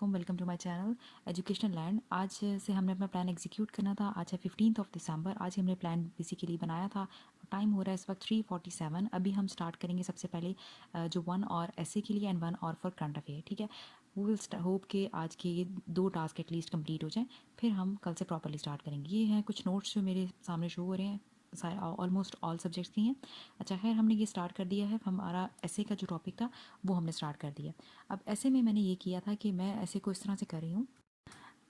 वालेकुम, welcome to my channel Educational Land. आज से हमने अपना प्लान एग्जीक्यूट करना था। आज है 15 दिसंबर। आज ही हमने प्लान बेसिकली बनाया था। टाइम हो रहा है इस वक्त 3:47। अभी हम स्टार्ट करेंगे सबसे पहले जो 1 और ऐसे के लिए एंड 1 और फॉर करंट अफेयर। ठीक है, वी विल होप के आज के ये 2 टास्क एटलीस्ट कंप्लीट हो जाएं, फिर हम कल से प्रॉपरली स्टार्ट करेंगे। ये हैं कुछ नोट्स जो मेरे सामने शो हो रहे हैं, ऑलमोस्ट ऑल सब्जेक्ट्स की हैं। अच्छा खैर, हमने ये स्टार्ट कर दिया है। हमारा ऐसे का जो टॉपिक था वो हमने स्टार्ट कर दिया। अब ऐसे में मैंने ये किया था कि मैं ऐसे को इस तरह से कर रही हूँ,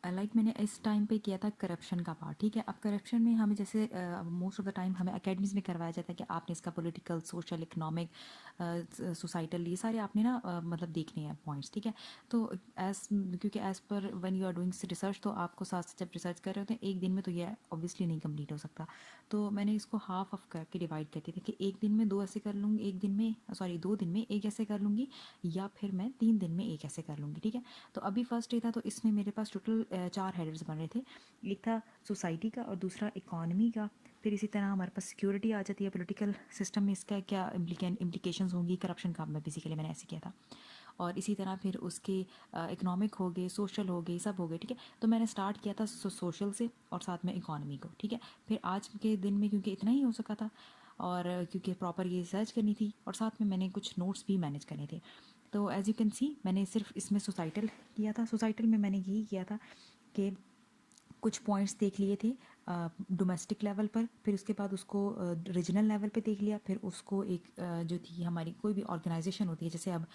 मैंने इस टाइम पे किया था करप्शन का पार्ट। ठीक है, अब करप्शन में हमें जैसे मोस्ट ऑफ द टाइम हमें अकेडमीज़ में करवाया जाता है कि आपने इसका पॉलिटिकल, सोशल, इकोनॉमिक, सोसाइटल, ये सारे आपने ना मतलब देखने हैं पॉइंट्स। ठीक है, तो क्योंकि as per when you are doing research, तो आपको साथ साथ जब रिसर्च कर रहे होते हैं एक दिन में, तो ये ऑब्वियसली नहीं कंप्लीट हो सकता। तो मैंने इसको हाफ ऑफ करके डिवाइड करती थी कि एक दिन में 2 ऐसे कर लूँगी, एक दिन में 2 दिन में एक ऐसे कर लूँगी, या फिर मैं 3 दिन में एक ऐसे कर लूँगी। ठीक है, तो अभी फर्स्ट डे था, तो इसमें मेरे पास टोटल 4 हेडर्स बन रहे थे। एक था सोसाइटी का और दूसरा इकॉनमी का। फिर इसी तरह हमारे पास सिक्योरिटी आ जाती है, पॉलिटिकल सिस्टम में इसका क्या इम्प्लीकेशंस होंगी, करप्शन का मैं बेसिकली मैंने ऐसे किया था। और इसी तरह फिर उसके इकोनॉमिक हो गए, सोशल हो गए, सब हो गए। ठीक है, तो मैंने स्टार्ट किया था सोशल से और साथ में इकॉनमी को। ठीक है, फिर आज के दिन में क्योंकि इतना ही हो सका था, और क्योंकि प्रॉपर ये रिसर्च करनी थी और साथ में मैंने कुछ नोट्स भी मैनेज करने थे, तो एज़ यू कैन सी मैंने सिर्फ इसमें सोसाइटल किया था। सोसाइटल में मैंने यही किया था कि कुछ पॉइंट्स देख लिए थे डोमेस्टिक लेवल पर, फिर उसके बाद उसको रीजनल लेवल पे देख लिया, फिर उसको एक जो थी हमारी कोई भी ऑर्गेनाइजेशन होती है, जैसे अब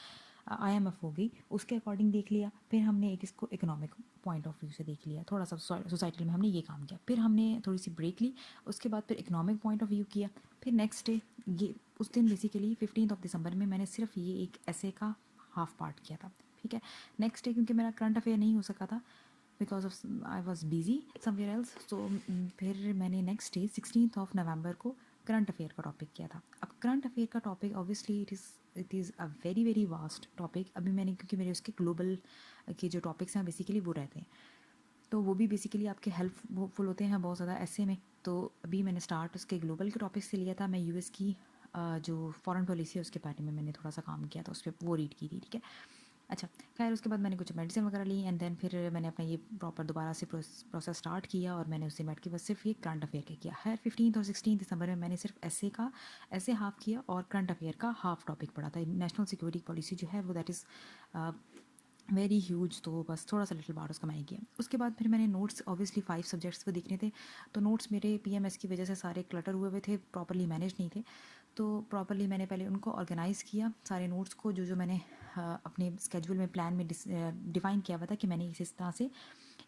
IMF हो गई, उसके अकॉर्डिंग देख लिया। फिर हमने एक इसको इकोनॉमिक पॉइंट ऑफ व्यू से देख लिया, थोड़ा सा सोसाइटी में हमने ये काम किया। फिर हमने थोड़ी सी ब्रेक ली, उसके बाद फिर इकोनॉमिक पॉइंट ऑफ व्यू किया। फिर नेक्स्ट डे, ये उस दिन बेसिकली 15 दिसंबर में मैंने सिर्फ ये एक ऐसे का हाफ पार्ट किया था। ठीक है, नेक्स्ट डे क्योंकि मेरा करंट अफेयर नहीं हो सका था because of I was busy somewhere else, तो फिर मैंने नेक्स्ट डे 16 नवंबर को करंट अफेयर का टॉपिक किया था। अब करंट अफेयर का topic obviously it is a very very vast topic. अभी मैंने क्योंकि मेरे उसके ग्लोबल के जो टॉपिक्स हैं बेसिकली वो रहते हैं, तो वो भी बेसिकली आपके हेल्पफुल होते हैं बहुत ज़्यादा ऐसे में। तो अभी मैंने स्टार्ट उसके ग्लोबल के टॉपिक से लिया था। मैं US की जो फॉरेन पॉलिसी है उसके बारे में मैंने थोड़ा सा काम किया था, उस पर वो रीड की थी। ठीक है, अच्छा खैर, उसके बाद मैंने कुछ मेडिसिन वगैरह ली एंड देन फिर मैंने अपना ये प्रॉपर दोबारा से प्रोसेस स्टार्ट किया, और मैंने उससे बैठ के बस सिर्फ ये करंट अफेयर का किया। खैर 15 और 16 दिसंबर में मैंने सिर्फ ऐसे हाफ किया और करंट अफेयर का हाफ टॉपिक पढ़ा था। नेशनल सिक्योरिटी पॉलिसी जो है वो दैट इज़ वेरी ह्यूज, तो बस थोड़ा सा लिटिल बार उसका मैंने किया। उसके बाद फिर मैंने नोट्स, ऑब्वियसली 5 सब्जेक्ट्स को देखने थे, तो नोट्स मेरे PMS की वजह से सारे क्लटर हुए हुए थे, प्रॉपरली मैनेज नहीं थे। तो प्रॉपरली मैंने पहले उनको ऑर्गेनाइज़ किया, सारे नोट्स को जो जो मैंने अपने स्केड्यूल में, प्लान में डिफ़ाइन किया हुआ था कि मैंने इस तरह से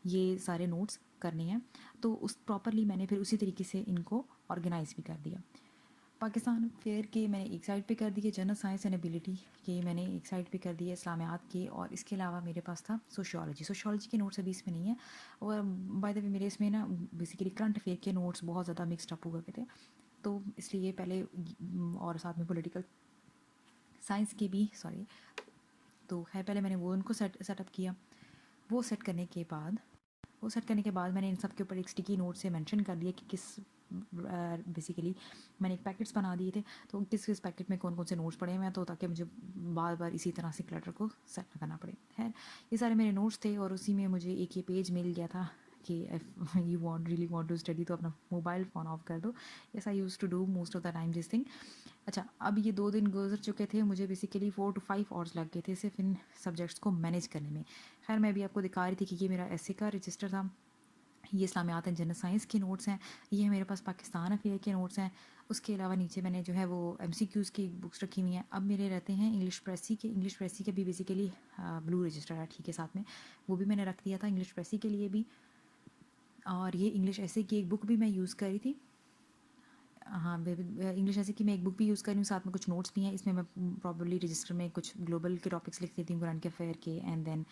ये सारे नोट्स करने हैं, तो उस प्रॉपरली मैंने फिर उसी तरीके से इनको ऑर्गेनाइज़ भी कर दिया। पाकिस्तान फेयर के मैंने एक साइड पे कर दिए, जनरल साइंस एंड एबिलिटी के मैंने एक साइड पे कर दिए, इस्लामियात के, और इसके अलावा मेरे पास था सोशियोलॉजी के नोट्स अभी इसमें नहीं है। और बाय द वे मेरे इसमें ना बेसिकली करंट अफेयर के नोट्स बहुत ज़्यादा मिक्सड अप हुए थे, तो इसलिए पहले और साथ में पॉलिटिकल साइंस के भी सॉरी, तो खैर पहले मैंने वो उनको सेटअप किया। वो सेट करने के बाद मैंने इन सब के ऊपर एक स्टिकी नोट से मेंशन कर दिया कि किस बेसिकली मैंने एक पैकेट्स बना दिए थे, तो किस किस पैकेट में कौन कौन से नोट्स पड़े हुए हैं, तो ताकि मुझे बार बार इसी तरह से क्लटर को सेट ना करना पड़े। खैर ये सारे मेरे नोट्स थे, और उसी में मुझे एक ये पेज मिल गया था कि if you really want to study तो अपना मोबाइल फ़ोन ऑफ कर दो। Yes, I use to do most of the time this thing. अच्छा, अब ये 2 दिन गुजर चुके थे, मुझे बेसिकली 4 to 5 आवर्स लग गए थे सिर्फ इन सब्जेक्ट्स को मैनेज करने में। खैर मैं भी आपको दिखा रही थी कि ये मेरा ऐसे का रजिस्टर था, ये इस्लामियात एंड जनरल साइंस के नोट्स हैं, ये मेरे पास पाकिस्तान अफेयर के नोट्स हैं। उसके अलावा नीचे मैंने जो है वो MCQs की बुक्स रखी हुई हैं। अब मेरे रहते हैं इंग्लिश प्रेसी के भी बेसिकली ब्लू रजिस्टर है, ठीक है, साथ में वो भी मैंने रख दिया था इंग्लिश प्रेसी के लिए भी। और ये इंग्लिश ऐसे की एक बुक भी मैं यूज़ कर रही थी, हाँ, इंग्लिश ऐसे की मैं एक बुक भी यूज़ कर रही हूँ, साथ में कुछ नोट्स भी हैं इसमें। मैं प्रॉब्लली रजिस्टर में कुछ ग्लोबल के टॉपिक्स लिख देती हूँ, करंट अफेयर के, एंड देन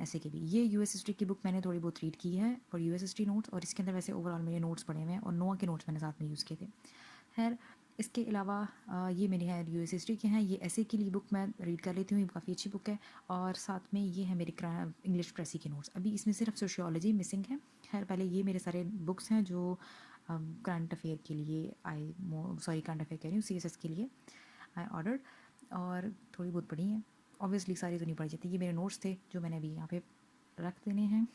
ऐसे के भी। ये US हिस्ट्री की बुक मैंने थोड़ी बहुत रीड की है और US हिस्ट्री नोट्स, और इसके अंदर वैसे ओवरऑल मेरे नोट्स पड़े हुए हैं, और नोआ के नोट्स मैंने साथ में यूज़ किए थे। खैर इसके अलावा ये मेरे हैं US हिस्ट्री के हैं, ये ऐसे के लिए बुक मैं रीड कर लेती हूँ, ये काफ़ी अच्छी बुक है। और साथ में ये है मेरे इंग्लिश प्रेसी के नोट्स। अभी इसमें सिर्फ सोशियोलॉजी मिसिंग है। खैर पहले ये मेरे सारे बुक्स हैं जो करंट अफेयर के लिए करंट अफेयर कह रही हूँ, CSS के लिए आई ऑर्डर्ड, और थोड़ी बहुत पढ़ी हैं। ऑब्वियसली सारी तो नहीं पढ़ी जाती। ये मेरे नोट्स थे जो मैंने अभी यहाँ पे रख देने हैं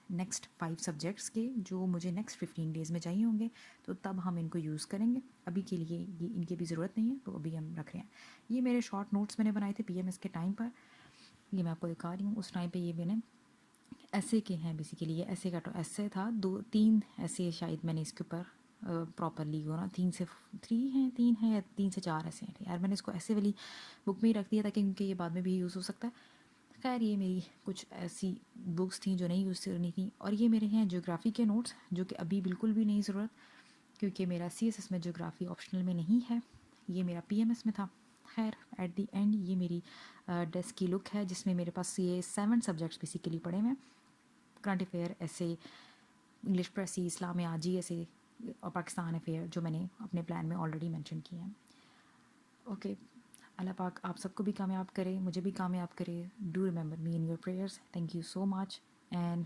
नेक्स्ट 5 सब्जेक्ट्स के, जो मुझे नेक्स्ट 15 डेज़ में चाहिए होंगे, तो तब हम इनको यूज़ करेंगे। अभी के लिए ये इनकी भी ज़रूरत नहीं है, तो अभी हम रख रहे हैं। ये मेरे शॉर्ट नोट्स मैंने बनाए थे पीएमएस के टाइम पर, ये मैं आपको दिखा रही हूँ। उस टाइम पे ये मैंने ऐसे के हैं बेसिकली, ये ऐसे का तो ऐसे था, 2-3 ऐसे शायद मैंने इसके ऊपर प्रॉपरली हो ना 3 हैं या 3 से 4 ऐसे हैं यार। मैंने इसको ऐसे वाली बुक में ही रख दिया था क्योंकि ये बाद में भी यूज़ हो सकता है। खैर ये मेरी कुछ ऐसी बुक्स थी जो नहीं यूज़ करनी थी। और ये मेरे हैं ज्योग्राफी के नोट्स, जो कि अभी बिल्कुल भी नहीं ज़रूरत, क्योंकि मेरा सीएसएस में ज्योग्राफी ऑप्शनल में नहीं है, ये मेरा पीएमएस में था। खैर एट द एंड ये मेरी डेस्क की लुक है, जिसमें मेरे पास ये 7 सब्जेक्ट्स बेसिकली पढ़े हुए हैं। करंट अफेयर, ऐसे, इंग्लिश प्रेसी, इस्लाम आजी ऐसे, और पाकिस्तान अफेयर, जो मैंने अपने प्लान में ऑलरेडी मेंशन किए हैं। ओके, अल्लाह पाक आप सबको भी कामयाब करे, मुझे भी कामयाब करे। Do remember me in your prayers. Thank you so much and